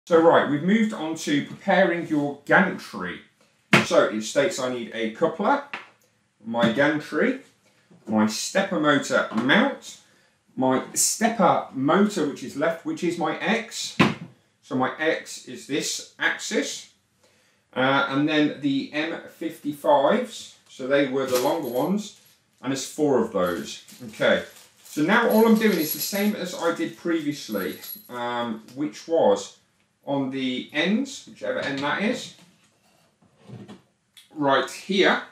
So right, we've moved on to preparing your gantry. So it states I need a coupler, my gantry, my stepper motor mount, my stepper motor which is left, which is my X. So my X is this axis. And then the M55s, so they were the longer ones, and there's 4 of those. Okay, so now all I'm doing is the same as I did previously, which was on the ends, whichever end that is. Right here,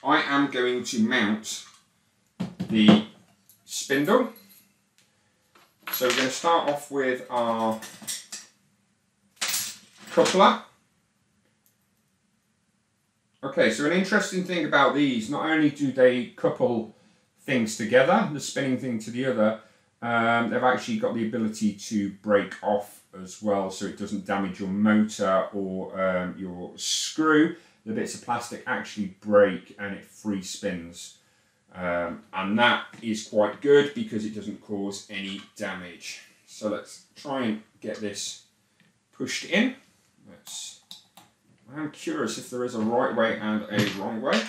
I am going to mount the spindle. So we're going to start off with our coupler. Okay, so an interesting thing about these, not only do they couple things together, the spinning thing to the other, they've actually got the ability to break off as well, so it doesn't damage your motor or your screw. The bits of plastic actually break and it free spins. And that is quite good because it doesn't cause any damage. So let's try and get this pushed in. I'm curious if there is a right way and a wrong way,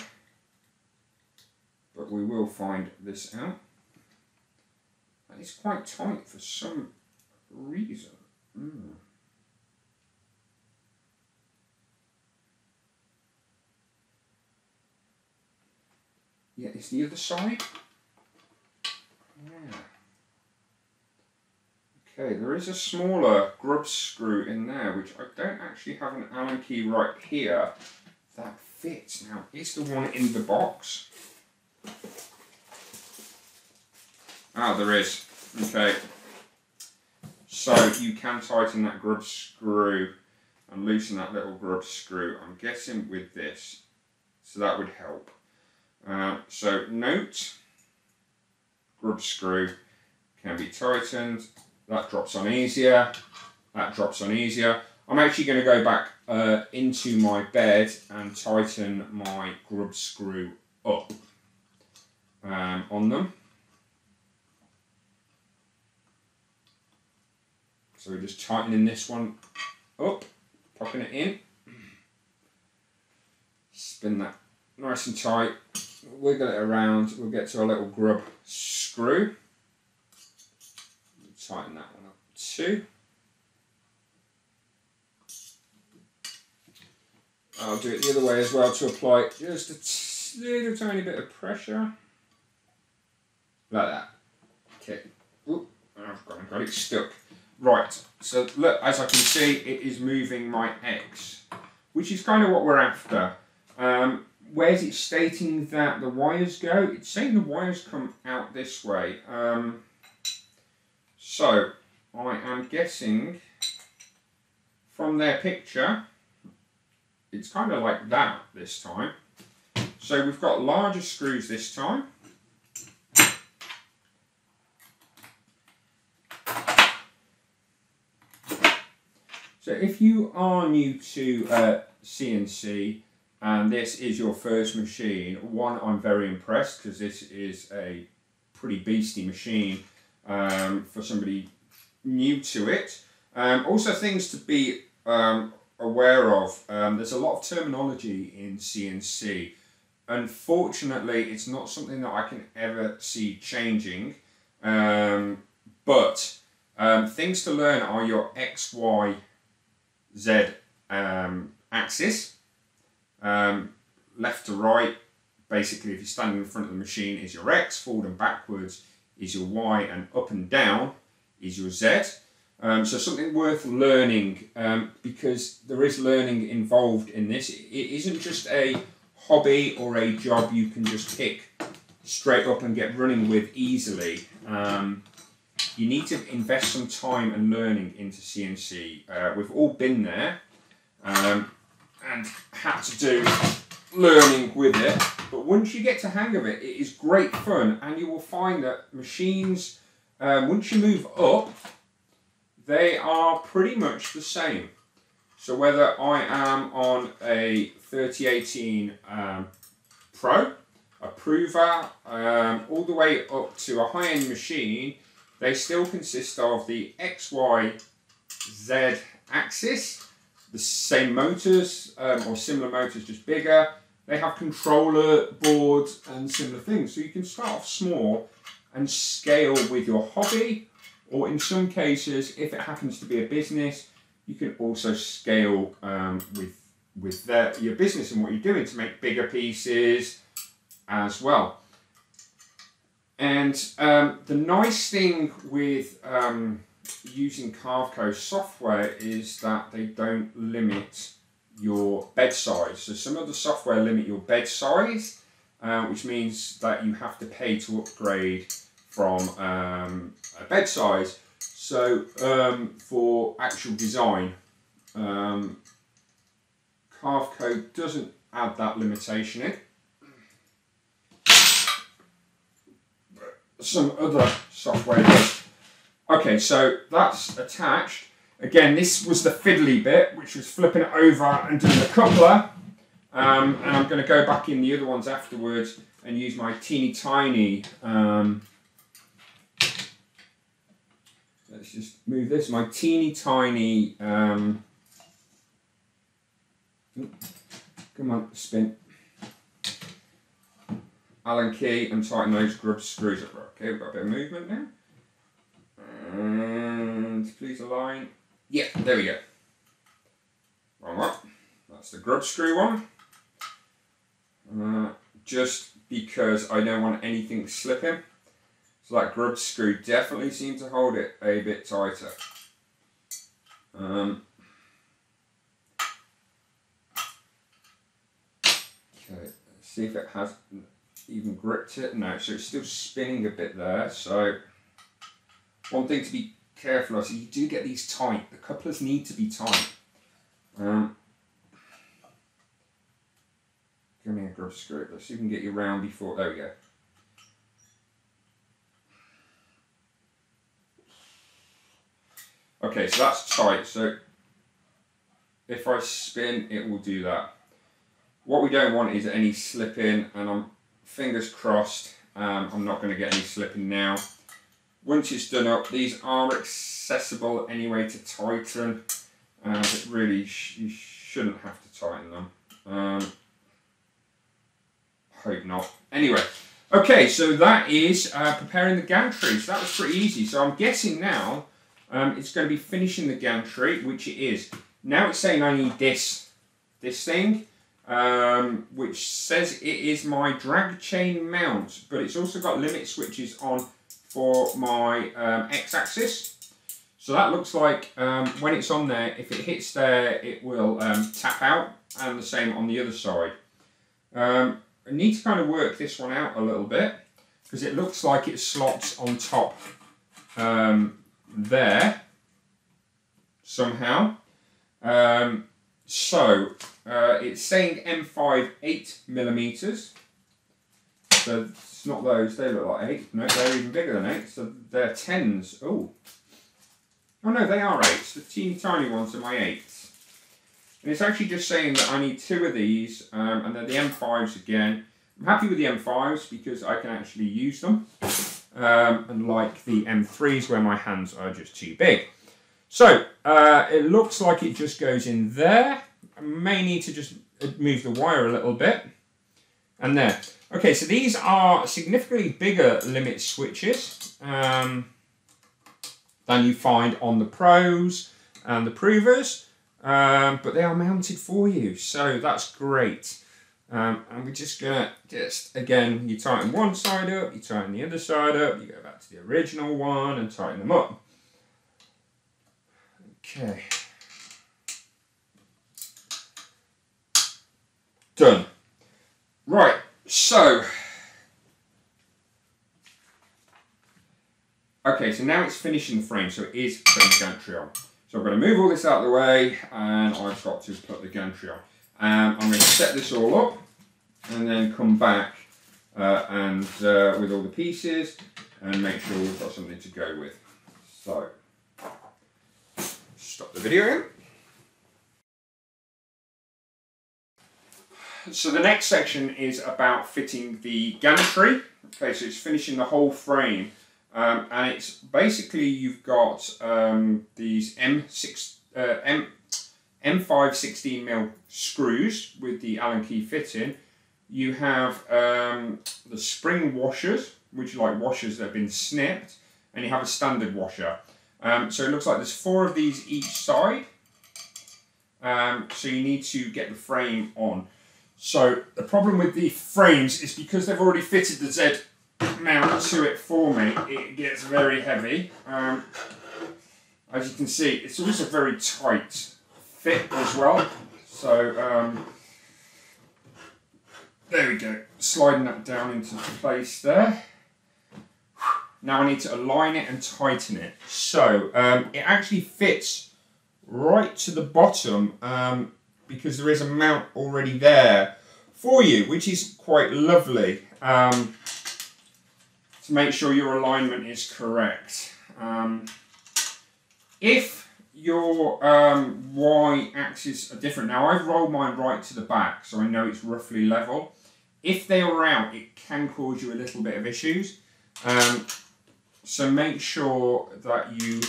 but we will find this out. And it's quite tight for some reason. Yeah, it's the other side. Yeah. Okay, there is a smaller grub screw in there, which I don't actually have an Allen key right here that fits. Now, is the one in the box? Ah, there is. Okay. So you can tighten that grub screw and loosen that little grub screw, I'm guessing with this, so that would help. So note, grub screw can be tightened, that drops on easier, that drops on easier. I'm actually going to go back into my bed and tighten my grub screw up on them. So we're just tightening this one up, popping it in, spin that nice and tight, wiggle it around, we'll get to a little grub screw, tighten that one up too. I'll do it the other way as well to apply just a little tiny bit of pressure, like that. Okay, ooh, I've got it stuck. Right, so look, as I can see, it is moving my X, which is kind of what we're after. Where's it stating that the wires go? It's saying the wires come out this way. So, I am guessing from their picture, it's kind of like that this time. So we've got larger screws this time. So if you are new to CNC and this is your first machine, one, I'm very impressed because this is a pretty beastly machine for somebody new to it. Also things to be aware of, there's a lot of terminology in CNC. Unfortunately, it's not something that I can ever see changing, but things to learn are your X, Y, Z axis, left to right. Basically, if you're standing in front of the machine, is your X, forward and backwards is your Y, and up and down is your Z. So something worth learning, because there is learning involved in this. It isn't just a hobby or a job you can just pick straight up and get running with easily. You need to invest some time and learning into CNC. We've all been there and had to do learning with it. But once you get to hang of it, it is great fun, and you will find that machines, once you move up, they are pretty much the same. So whether I am on a 3018 Pro, a Prover, all the way up to a high-end machine, they still consist of the XY Z axis. The same motors or similar motors, just bigger. They have controller boards and similar things. So you can start off small and scale with your hobby, or in some cases, if it happens to be a business, you can also scale with your business and what you're doing to make bigger pieces as well. And the nice thing with using Carveco software is that they don't limit your bed size. So some of the software limit your bed size, which means that you have to pay to upgrade from a bed size. So for actual design, Carveco doesn't add that limitation in. Some other software does. Okay, so that's attached. Again, this was the fiddly bit, which was flipping it over and doing the coupler. And I'm going to go back in the other ones afterwards and use my teeny tiny. Let's just move this. My teeny tiny. Come on, spin. Allen key and tighten those grub screws up. Okay, we've got a bit of movement now. And please align. Yeah, there we go. Wrong one. That's the grub screw one. Just because I don't want anything slipping. So that grub screw definitely seems to hold it a bit tighter. Okay, let's see if it has even gripped it. No, so it's still spinning a bit there. So one thing to be careful of, so you do get these tight. The couplers need to be tight. Give me a grub screw. Let's see if we can get you round before. There we go. Okay, so that's tight. So if I spin, it will do that. What we don't want is any slipping, and I'm fingers crossed. I'm not going to get any slipping now. Once it's done up, these are accessible anyway to tighten, but really you shouldn't have to tighten them. Hope not. Anyway, okay, so that is preparing the gantry. So that was pretty easy. So I'm guessing now it's going to be finishing the gantry, which it is. Now it's saying I need this thing, which says it is my drag chain mount, but it's also got limit switches on for my x-axis. So that looks like when it's on there, if it hits there, it will tap out, and the same on the other side. I need to kind of work this one out a little bit, because it looks like it slots on top there somehow. It's saying M5 8mm. So it's not those, they look like 8. No, they're even bigger than 8. So they're 10s. Oh no, they are 8s. The teeny tiny ones are my 8s. And it's actually just saying that I need 2 of these, and they're the M5s again. I'm happy with the M5s because I can actually use them. Unlike the M3s where my hands are just too big. So it looks like it just goes in there. I may need to just move the wire a little bit. And there. Okay, so these are significantly bigger limit switches than you find on the Pros and the Provers, but they are mounted for you, so that's great. And we're just gonna again, you tighten one side up, you tighten the other side up, you go back to the original one and tighten them up. Okay. Done. Right, so okay, so now it's finishing the frame, so it is putting the gantry on. So I'm going to move all this out of the way, and I've got to put the gantry on. I'm going to set this all up, and then come back with all the pieces, and make sure we've got something to go with. So, stop the video again. So the next section is about fitting the gantry. Okay, so it's finishing the whole frame. and it's basically you've got these M5 16mm screws with the Allen key fitting. You have the spring washers, which are like washers that have been snipped, and you have a standard washer. So it looks like there's 4 of these each side. So you need to get the frame on. So the problem with the frames is because they've already fitted the Z mount to it for me, it gets very heavy. As you can see, it's also very tight fit as well. So there we go, sliding that down into place there. Now I need to align it and tighten it. So it actually fits right to the bottom because there is a mount already there for you, which is quite lovely to make sure your alignment is correct. If your y-axis are different, now I've rolled mine right to the back so I know it's roughly level. If they are out, it can cause you a little bit of issues. So make sure that you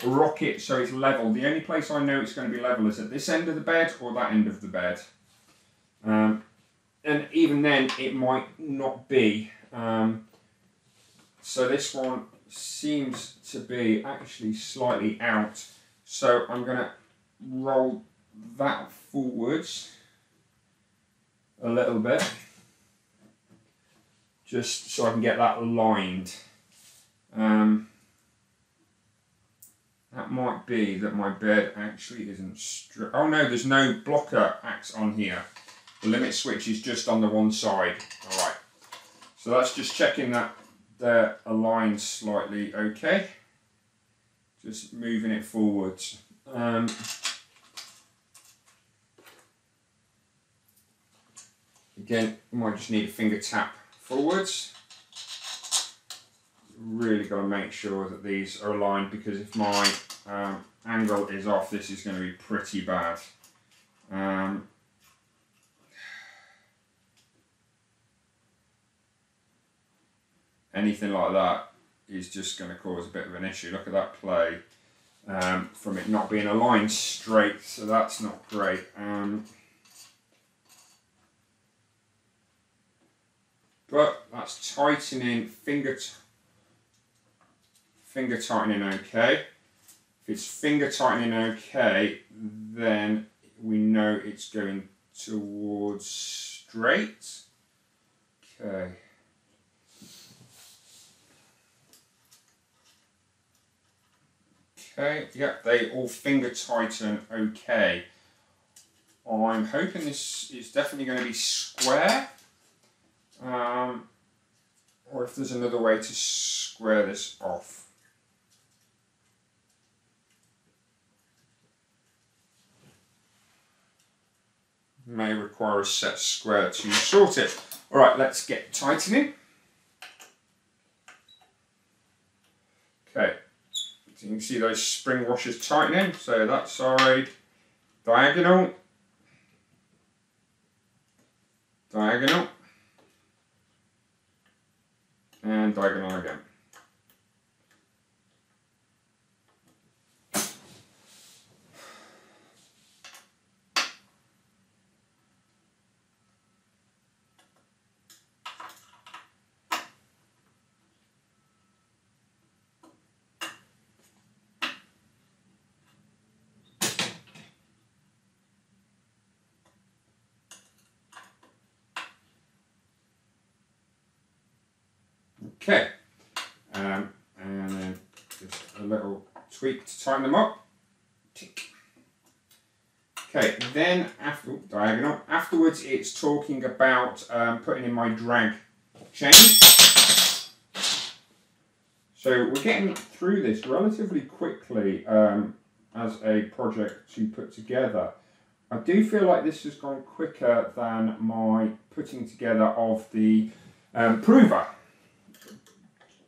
rock it so it's level. The only place I know it's going to be level is at this end of the bed or that end of the bed. And even then it might not be. So this one seems to be actually slightly out. So I'm going to roll that forwards a little bit, just so I can get that aligned. That might be that my bed actually isn't straight. Oh no, there's no blocker axe on here. The limit switch is just on the one side. Alright, so that's just checking that they're aligned slightly okay. Just moving it forwards. Again, you might just need a finger tap forwards. Really got to make sure that these are aligned, because if my angle is off, this is going to be pretty bad. Anything like that is just going to cause a bit of an issue. Look at that play from it not being aligned straight, so that's not great. But that's tightening, finger tightening okay. If it's finger tightening okay, then we know it's going towards straight. Okay. Okay, yep, they all finger tighten okay. I'm hoping this is definitely going to be square. Or if there's another way to square this off. May require a set square to sort it. Alright, let's get tightening. Okay, so you can see those spring washers tightening. So that side, diagonal, diagonal, and diagonal again. Okay, and then just a little tweak to tighten them up. Tick. Okay, then after diagonal. Afterwards, it's talking about putting in my drag chain. So we're getting through this relatively quickly as a project to put together. I do feel like this has gone quicker than my putting together of the prover,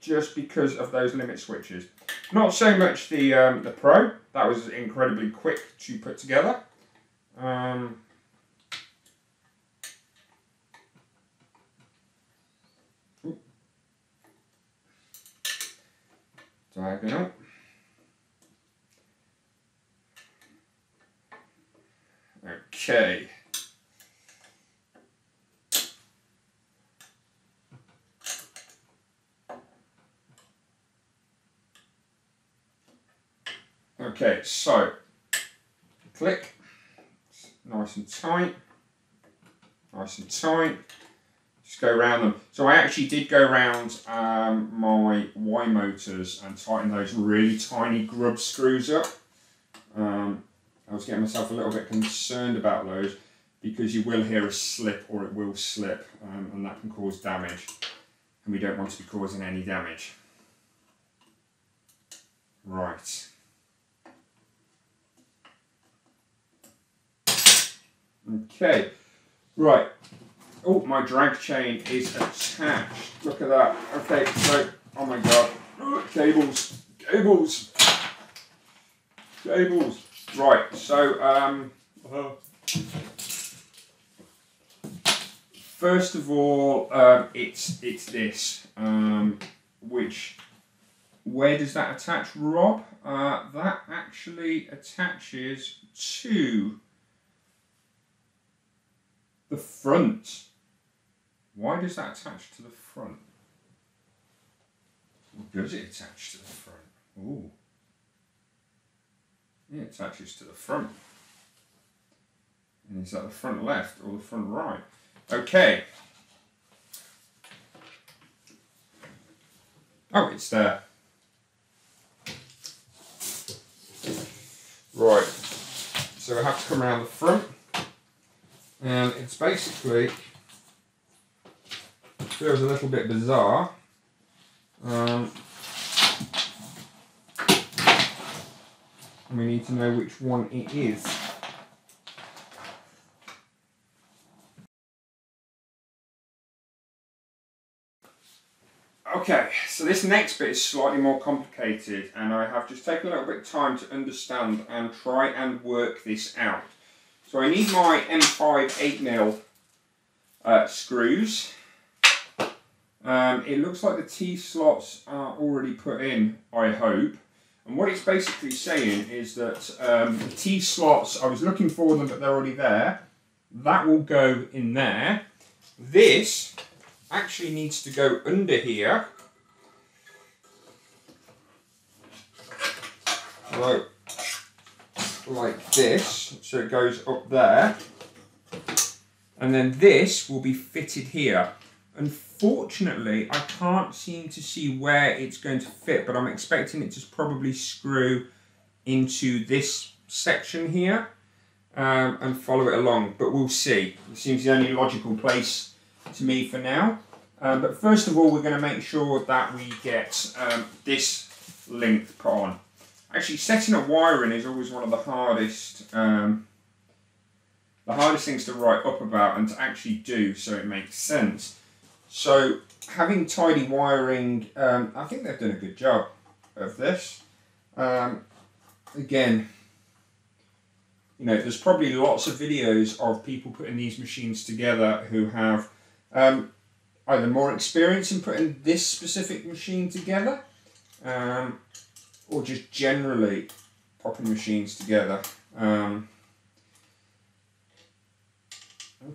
just because of those limit switches. Not so much the Pro, that was incredibly quick to put together. diagonal. Okay. Okay, so click, nice and tight, nice and tight. Just go around them. So I actually did go around my Y motors and tighten those really tiny grub screws up. I was getting myself a little bit concerned about those because you will hear a slip or it will slip and that can cause damage, and we don't want to be causing any damage. Right. Okay. Right. Oh, my drag chain is attached. Look at that. Okay, so, oh my god. Cables. Cables. Cables. Right, so, first of all, it's this, where does that attach, Rob? That actually attaches to the front. Why does that attach to the front? Or does it attach to the front? Ooh. Yeah, it attaches to the front. And is that the front left or the front right? Okay. Oh, it's there. Right. So I have to come around the front. And it's basically, feels a little bit bizarre. We need to know which one it is. Okay, so this next bit is slightly more complicated, and I have just taken a little bit of time to understand and try and work this out. So I need my M5 8mm screws. It looks like the T-slots are already put in, I hope. And what it's basically saying is that the T-slots, I was looking for them but they're already there. That will go in there. This actually needs to go under here. Right, like this, so it goes up there. And then this will be fitted here. Unfortunately, I can't seem to see where it's going to fit, but I'm expecting it to probably screw into this section here and follow it along, but we'll see. It seems the only logical place to me for now. But first of all, we're going to make sure that we get this length put on. Actually, setting up wiring is always one of the hardest things to write up about and to actually do so it makes sense. So having tidy wiring, I think they've done a good job of this. Again, you know, there's probably lots of videos of people putting these machines together who have either more experience in putting this specific machine together, or just generally popping machines together.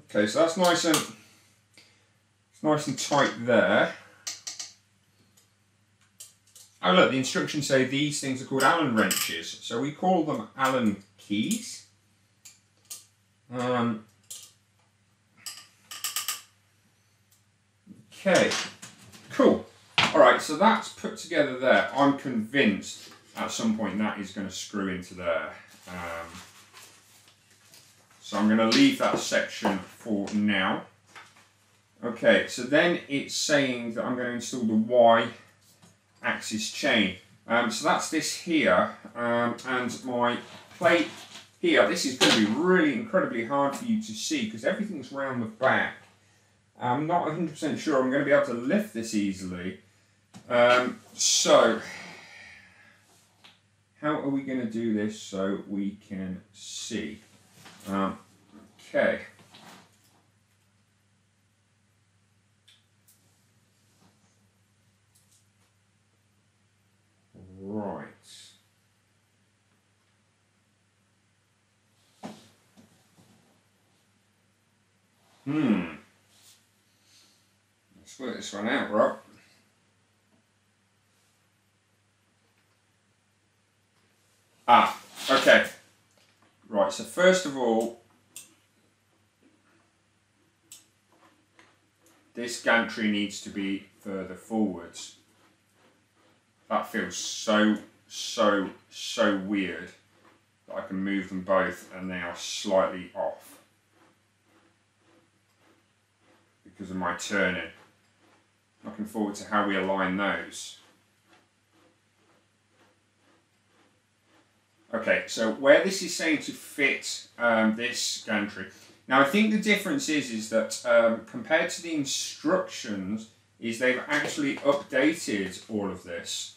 Okay, so that's nice and tight there. Oh look, the instructions say these things are called Allen wrenches, so we call them Allen keys. Okay, cool. Alright, so that's put together there. I'm convinced at some point that is going to screw into there. So I'm going to leave that section for now. Okay, so then it's saying that I'm going to install the Y-axis chain. So that's this here, and my plate here. This is going to be really incredibly hard for you to see because everything's round the back. I'm not 100% sure I'm going to be able to lift this easily. So, how are we going to do this so we can see? Okay. Right. Let's work this one out, right? Okay. Right, so first of all, this gantry needs to be further forwards. That feels so weird that I can move them both and they are slightly off because of my turning. Looking forward to how we align those. Okay, so where this is saying to fit this gantry. Now I think the difference is that compared to the instructions, is they've actually updated all of this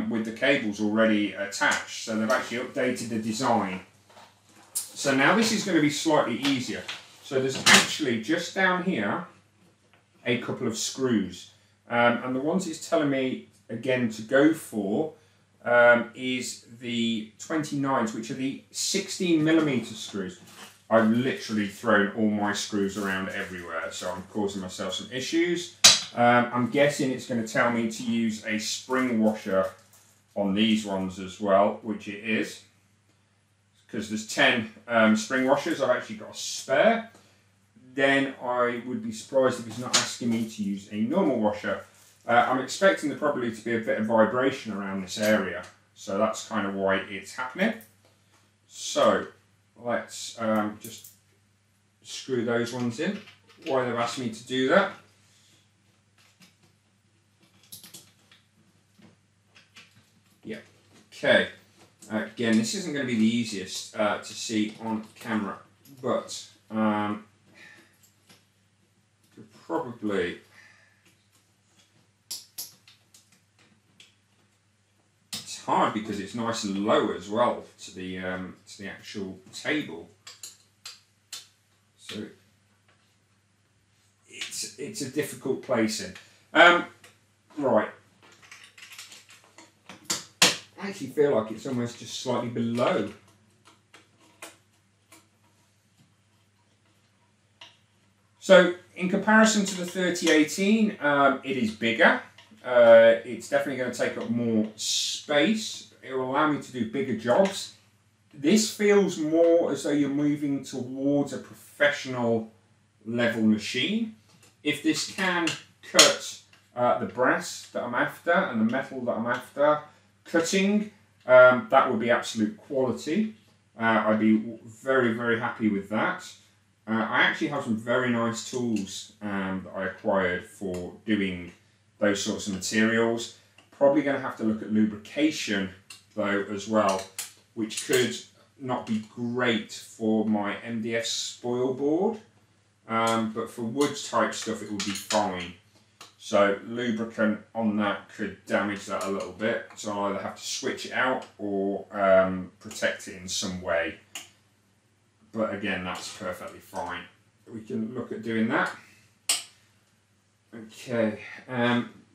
with the cables already attached. So they've actually updated the design. So now this is going to be slightly easier. So there's actually just down here a couple of screws. And the ones it's telling me again to go for is the 29s, which are the 16mm screws. I've literally thrown all my screws around everywhere, so I'm causing myself some issues. I'm guessing it's going to tell me to use a spring washer on these ones as well, which it is. Because there's 10 spring washers, I've actually got a spare. Then I would be surprised if it's not asking me to use a normal washer. I'm expecting there probably to be a bit of vibration around this area, so that's kind of why it's happening. So let's just screw those ones in. Why they've asked me to do that. Yeah, okay. Again, this isn't going to be the easiest to see on camera, but could probably. It's hard because it's nice and low as well to the actual table, so it's a difficult placing. Right. I actually feel like it's almost just slightly below. So in comparison to the 3018, it is bigger. It's definitely going to take up more space. It will allow me to do bigger jobs. This feels more as though you're moving towards a professional level machine. If this can cut the brass that I'm after and the metal that I'm after, cutting, that would be absolute quality. I'd be very, very happy with that. I actually have some very nice tools that I acquired for doing those sorts of materials. Probably going to have to look at lubrication though as well, which could not be great for my MDF spoil board, but for wood type stuff it would be fine. So lubricant on that could damage that a little bit, so I'll either have to switch it out or protect it in some way. But again, that's perfectly fine. We can look at doing that. Okay,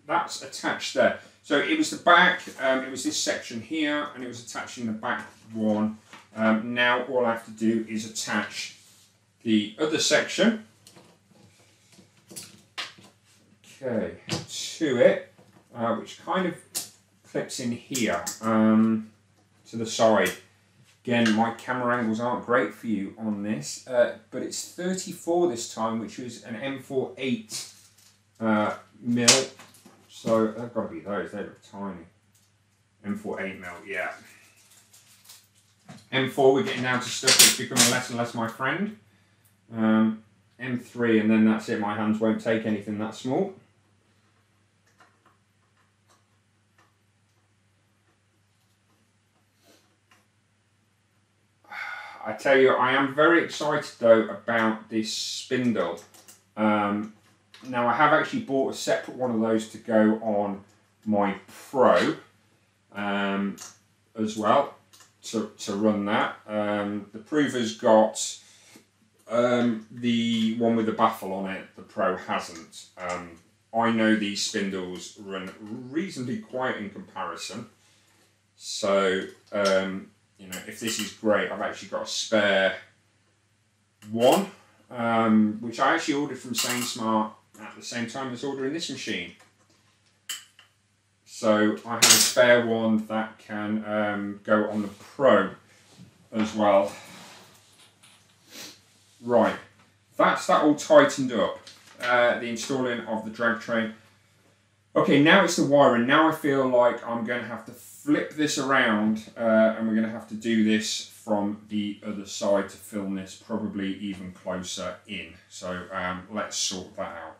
that's attached there. So it was the back, it was this section here, and it was attached in the back one. Now all I have to do is attach the other section. Okay, to it, which kind of clips in here to the side. Again, my camera angles aren't great for you on this, but it's 34 this time, which is an M48 mil. So they've got to be those. They look tiny. M48 mil, yeah. M4, we're getting down to stuff that's becoming less and less my friend. M3, and then that's it. My hands won't take anything that small. I tell you, I am very excited though about this spindle. Now I have actually bought a separate one of those to go on my Pro as well to run that. The Prover's got the one with the baffle on it, the Pro hasn't. I know these spindles run reasonably quiet in comparison. So, you know, if this is great, I've actually got a spare one, which I actually ordered from Sainsmart at the same time as ordering this machine. So I have a spare one that can go on the Pro as well. Right, that's that all tightened up. The installing of the drag train. Okay, now it's the wiring. Now I feel like I'm going to have to flip this around and we're going to have to do this from the other side to film this probably even closer in. So let's sort that out.